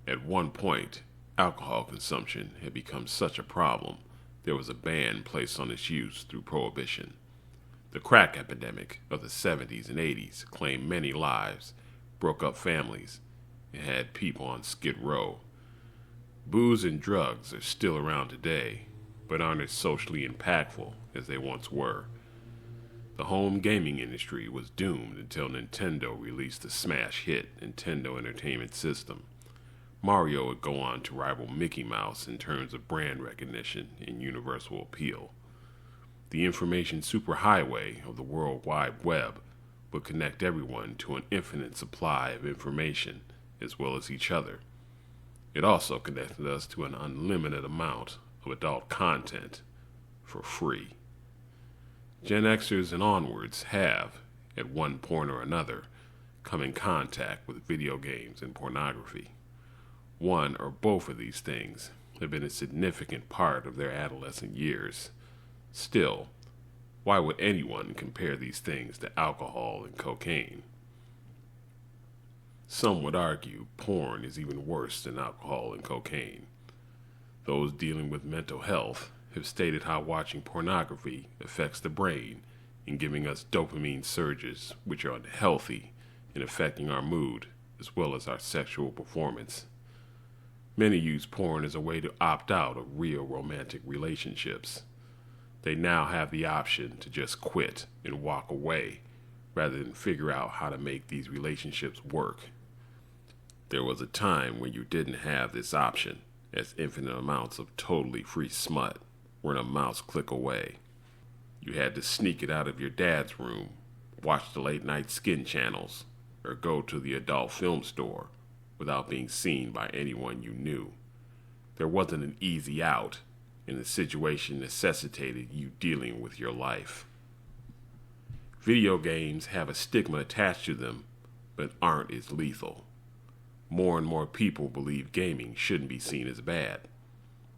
At one point, alcohol consumption had become such a problem, there was a ban placed on its use through prohibition. The crack epidemic of the 70s and 80s claimed many lives, broke up families, and had people on Skid Row. Booze and drugs are still around today, but aren't as socially impactful as they once were. The home gaming industry was doomed until Nintendo released the smash hit Nintendo Entertainment System. Mario would go on to rival Mickey Mouse in terms of brand recognition and universal appeal. The information superhighway of the World Wide Web would connect everyone to an infinite supply of information as well as each other. It also connected us to an unlimited amount of adult content for free. Gen Xers and onwards have, at one point or another, come in contact with video games and pornography. One or both of these things have been a significant part of their adolescent years. Still, why would anyone compare these things to alcohol and cocaine? Some would argue porn is even worse than alcohol and cocaine. Those dealing with mental health have stated how watching pornography affects the brain in giving us dopamine surges which are unhealthy in affecting our mood as well as our sexual performance. Many use porn as a way to opt out of real romantic relationships. They now have the option to just quit and walk away rather than figure out how to make these relationships work. There was a time when you didn't have this option, as infinite amounts of totally free smut were a mouse click away. You had to sneak it out of your dad's room, watch the late night skin channels, or go to the adult film store without being seen by anyone you knew. There wasn't an easy out, and the situation necessitated you dealing with your life. Video games have a stigma attached to them, but aren't as lethal. More and more people believe gaming shouldn't be seen as bad.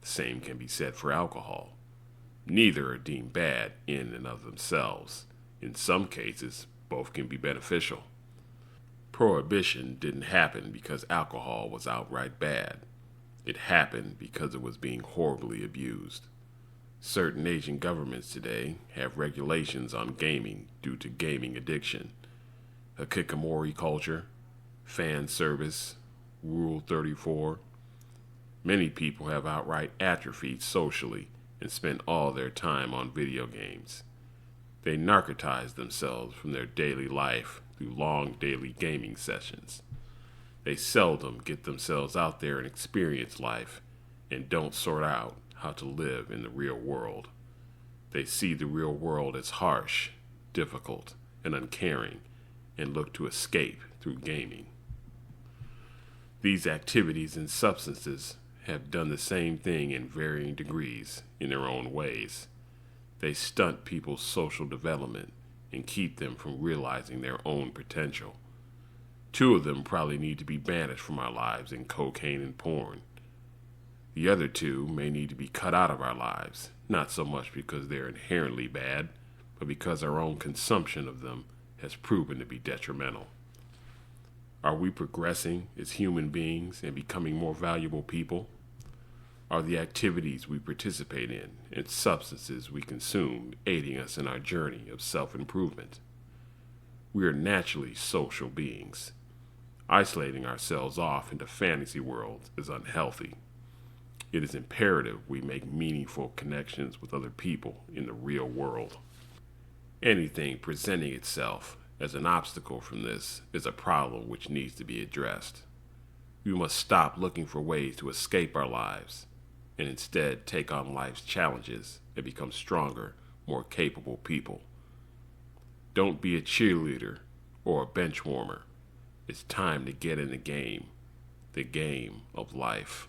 The same can be said for alcohol. Neither are deemed bad in and of themselves. In some cases, both can be beneficial. Prohibition didn't happen because alcohol was outright bad. It happened because it was being horribly abused. Certain Asian governments today have regulations on gaming due to gaming addiction. Hikikomori culture, fan service, Rule 34. Many people have outright atrophied socially and spend all their time on video games. They narcotize themselves from their daily life through long daily gaming sessions. They seldom get themselves out there and experience life and don't sort out how to live in the real world. They see the real world as harsh, difficult, and uncaring and look to escape through gaming. These activities and substances have done the same thing in varying degrees in their own ways. They stunt people's social development and keep them from realizing their own potential. Two of them probably need to be banished from our lives in cocaine and porn. The other two may need to be cut out of our lives, not so much because they're inherently bad, but because our own consumption of them has proven to be detrimental. Are we progressing as human beings and becoming more valuable people? Are the activities we participate in and substances we consume aiding us in our journey of self-improvement? We are naturally social beings. Isolating ourselves off into fantasy worlds is unhealthy. It is imperative we make meaningful connections with other people in the real world. Anything presenting itself as an obstacle from this is a problem which needs to be addressed. We must stop looking for ways to escape our lives and instead take on life's challenges and become stronger, more capable people. Don't be a cheerleader or a bench warmer. It's time to get in the game of life.